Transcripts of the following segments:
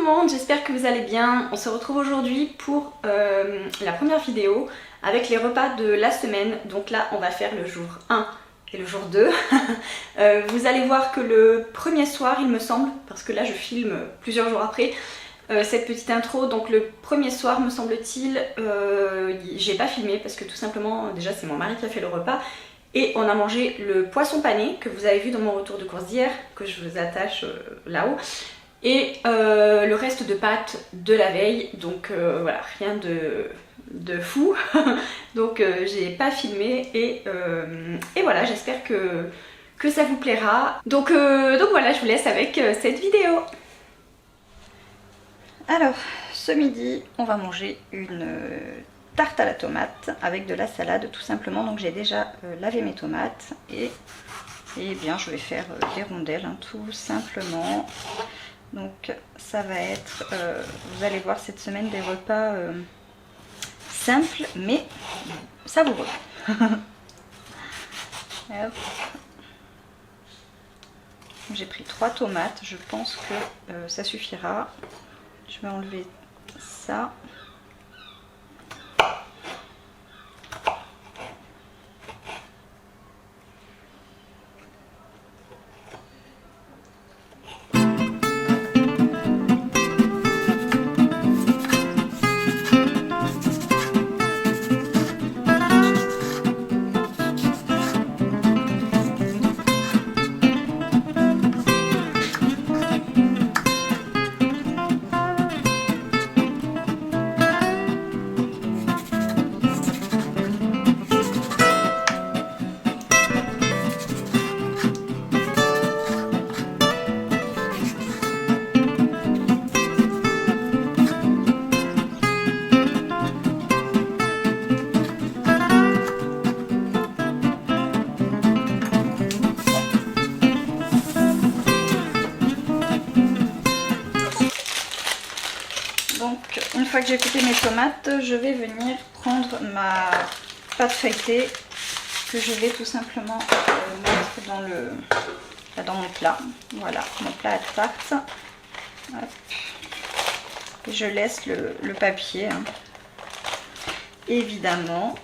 le monde, j'espère que vous allez bien. On se retrouve aujourd'hui pour la première vidéo avec les repas de la semaine. Donc là on va faire le jour 1 et le jour 2. Vous allez voir que le premier soir il me semble, parce que là je filme plusieurs jours après cette petite intro, donc le premier soir me semble-t-il, j'ai pas filmé parce que tout simplement déjà c'est mon mari qui a fait le repas. Et on a mangé le poisson pané que vous avez vu dans mon retour de course d'hier, que je vous attache là-haut. Et le reste de pâtes de la veille, donc voilà, rien de fou. Donc j'ai pas filmé et voilà, j'espère que ça vous plaira. Donc voilà, je vous laisse avec cette vidéo. Alors, ce midi, on va manger une tarte à la tomate avec de la salade tout simplement. Donc j'ai déjà lavé mes tomates et bien je vais faire des rondelles hein, tout simplement. Donc ça va être, vous allez voir cette semaine, des repas simples mais savoureux. J'ai pris 3 tomates, je pense que ça suffira. Je vais enlever ça. Une fois que j'ai coupé mes tomates, je vais venir prendre ma pâte feuilletée que je vais tout simplement mettre dans mon plat. Voilà, mon plat à tarte. Hop. Et je laisse le papier, hein. Évidemment.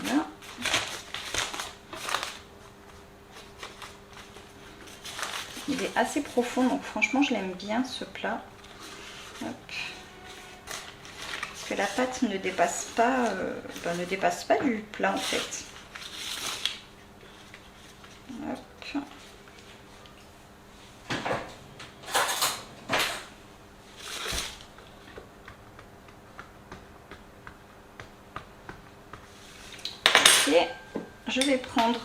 Voilà. Il est assez profond, donc franchement je l'aime bien ce plat. Hop. Parce que la pâte ne dépasse pas, du plat en fait. Hop. Ok, je vais prendre.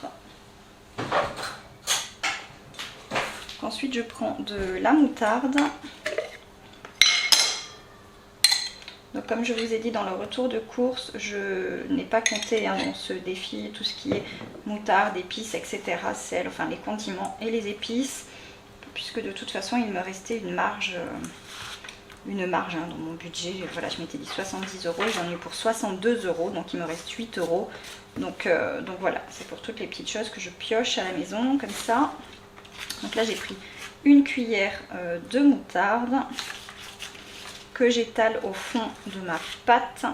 Ensuite je prends de la moutarde. Donc comme je vous ai dit dans le retour de course, je n'ai pas compté hein, dans ce défi tout ce qui est moutarde, épices, etc. Sel, enfin les condiments et les épices. Puisque de toute façon il me restait une marge hein, dans mon budget. Voilà, je m'étais dit 70 €, j'en ai pour 62 €, donc il me reste 8 €. Donc voilà, c'est pour toutes les petites choses que je pioche à la maison comme ça. Donc là j'ai pris une cuillère de moutarde que j'étale au fond de ma pâte.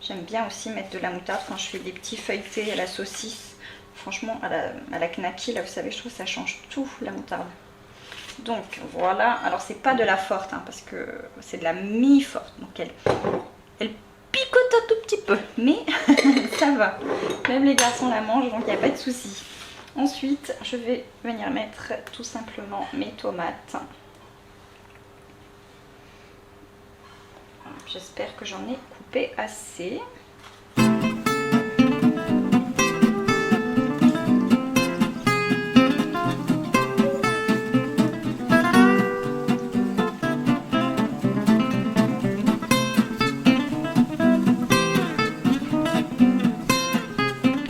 J'aime bien aussi mettre de la moutarde quand je fais des petits feuilletés à la saucisse. Franchement à la knacky là vous savez, je trouve que ça change tout la moutarde. Donc voilà, alors c'est pas de la forte hein, parce que c'est de la mi-forte. Donc elle picote un tout petit peu, mais ça va. Même les garçons la mangent, donc il n'y a pas de souci. Ensuite, je vais venir mettre tout simplement mes tomates. J'espère que j'en ai coupé assez.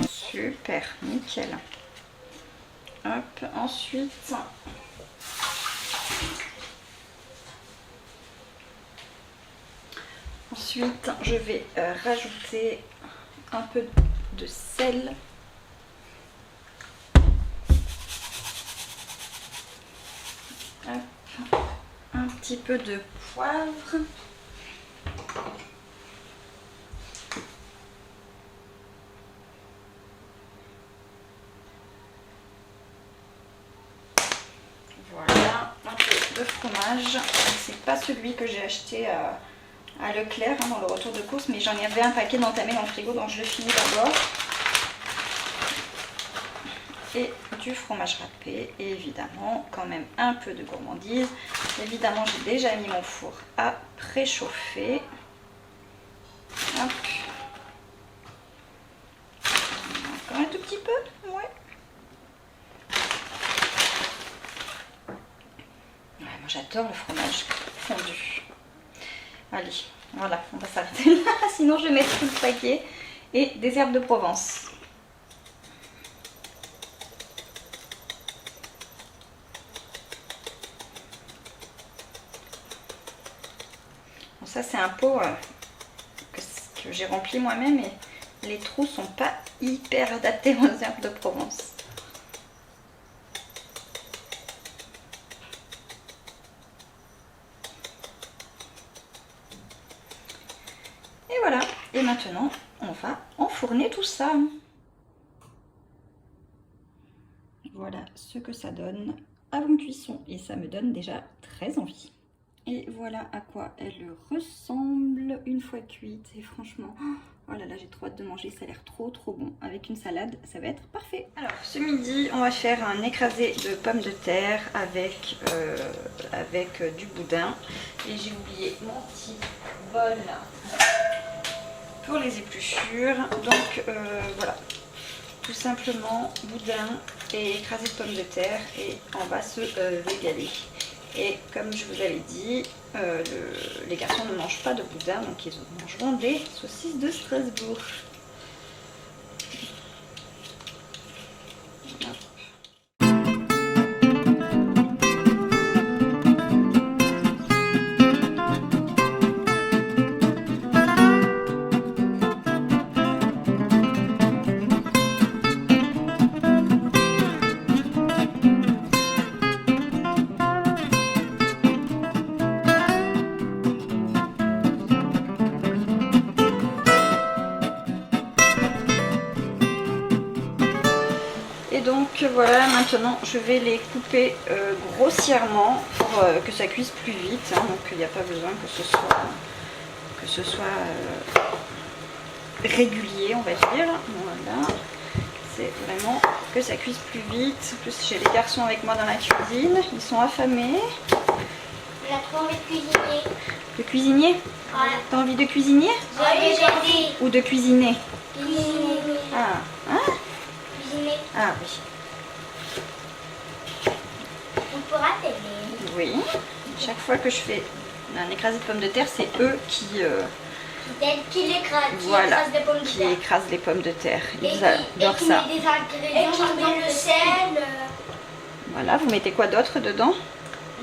Super, nickel. Hop, ensuite, je vais rajouter un peu de sel. Hop. Un petit peu de poivre. Voilà, un peu de fromage. C'est pas celui que j'ai acheté à Leclerc dans le retour de course, mais j'en avais un paquet d'entamé dans le frigo, donc je le finis d'abord. Et du fromage râpé, et évidemment quand même un peu de gourmandise. Évidemment, j'ai déjà mis mon four à préchauffer. Hop. Encore un tout petit peu, ouais. Moi j'adore le fromage fondu. Allez, voilà, on va s'arrêter là, sinon je vais mettre tout le paquet. Et des herbes de Provence. Bon, ça c'est un pot que j'ai rempli moi-même et les trous sont pas hyper adaptés aux herbes de Provence. Et voilà, et maintenant on va enfourner tout ça. Voilà ce que ça donne avant cuisson et ça me donne déjà très envie. Et voilà à quoi elle ressemble une fois cuite. Et franchement, oh là là, j'ai trop hâte de manger, ça a l'air trop bon. Avec une salade, ça va être parfait. Alors ce midi, on va faire un écrasé de pommes de terre avec du boudin. Et j'ai oublié mon petit bol pour les épluchures. Donc voilà, tout simplement boudin et écrasé de pommes de terre et on va se régaler. Et comme je vous avais dit, les garçons ne mangent pas de boudin, donc ils mangeront des saucisses de Strasbourg. Et donc voilà, maintenant je vais les couper grossièrement pour que ça cuise plus vite. Hein, donc il n'y a pas besoin que ce soit régulier, on va dire. Voilà, c'est vraiment que ça cuise plus vite. En plus j'ai les garçons avec moi dans la cuisine, ils sont affamés. J'ai trop envie de cuisiner. De cuisiner? Ouais. T'as envie de cuisiner? J'ai Ou de cuisiner? cuisiner. Ah, hein? Cuisiner. Ah oui. On pourra t'aider. Oui. Chaque fois que je fais un écrasé de pommes de terre, c'est eux qui l'écrase, voilà, écrase des pommes de qui terre. écrasent les pommes de terre. Et Ils adorent qui ça. met des ingrédients, par exemple le sel. Voilà, vous mettez quoi d'autre dedans?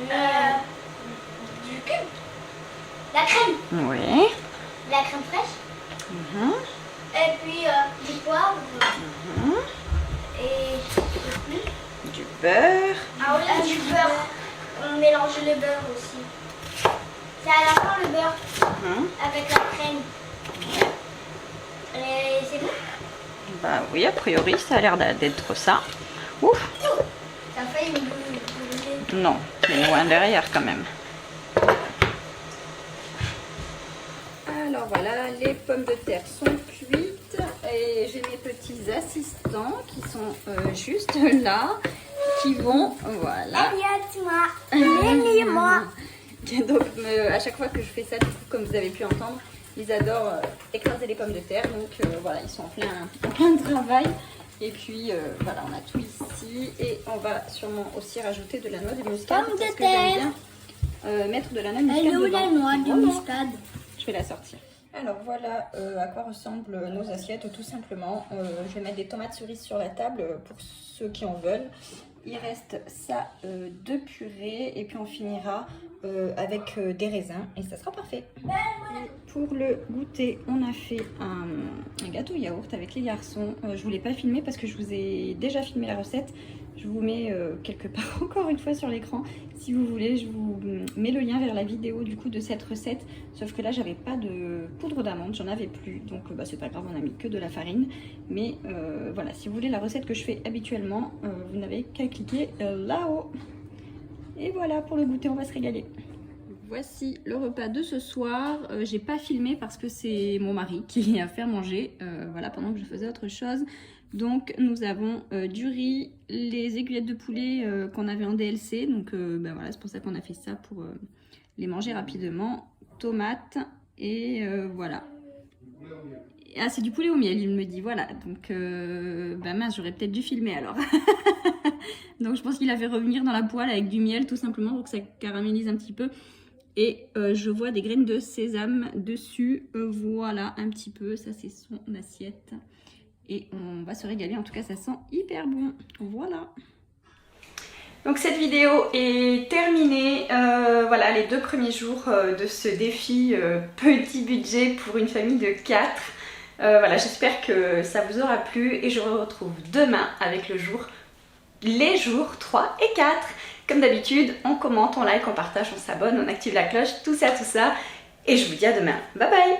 Du cube. La crème. Oui. La crème fraîche. Mhm. Et puis du poivre. Mhm. Et Du beurre. ah oui, du beurre. On mélange le beurre aussi. C'est à la fin le beurre Mhm. avec la crème. Et c'est bon. Bah oui, a priori, ça a l'air d'être ça. Ouf. Ça fait une boule. Non, mais loin derrière quand même. Alors voilà, les pommes de terre sont cuites et j'ai mes petits assistants qui sont juste là, qui vont, voilà. Elliot, moi. Donc à chaque fois que je fais ça, du coup, comme vous avez pu entendre, ils adorent écraser les pommes de terre, donc voilà, ils sont en plein travail. Et puis voilà, on a tout ici et on va sûrement aussi rajouter de la noix de muscade Pommes de parce que j'aime terre. bien mettre de la noix de muscade Elle est où dedans. la noix de Voilà. muscade? Je vais la sortir. Alors voilà à quoi ressemblent nos assiettes tout simplement. Je vais mettre des tomates cerises sur la table pour ceux qui en veulent. Il reste ça de purée et puis on finira avec des raisins et ça sera parfait. Pour le goûter, on a fait un gâteau yaourt avec les garçons. Je voulais pas filmer parce que je vous ai déjà filmé la recette. Je vous mets quelque part encore une fois sur l'écran. Si vous voulez, je vous mets le lien vers la vidéo du coup de cette recette. Sauf que là, j'avais pas de poudre d'amande, j'en avais plus. Donc c'est pas grave, on a mis que de la farine. Mais voilà, si vous voulez la recette que je fais habituellement, vous n'avez qu'à cliquer là-haut. Et voilà, pour le goûter, on va se régaler. Voici le repas de ce soir. J'ai pas filmé parce que c'est mon mari qui a fait manger, voilà, pendant que je faisais autre chose. Donc nous avons du riz, les aiguillettes de poulet qu'on avait en DLC. Donc ben voilà, c'est pour ça qu'on a fait ça pour les manger rapidement. Tomates et voilà. Ah, c'est du poulet au miel, il me dit, voilà. Donc, bah mince, j'aurais peut-être dû filmer alors. Donc, je pense qu'il a fait revenir dans la poêle avec du miel, tout simplement, pour que ça caramélise un petit peu. Et je vois des graines de sésame dessus. Voilà, un petit peu. Ça, c'est son assiette. Et on va se régaler. En tout cas, ça sent hyper bon. Voilà. Donc cette vidéo est terminée, voilà les 2 premiers jours de ce défi petit budget pour une famille de 4. Voilà, j'espère que ça vous aura plu et je vous retrouve demain avec les jours 3 et 4. Comme d'habitude, on commente, on like, on partage, on s'abonne, on active la cloche, tout ça. Et je vous dis à demain. Bye bye!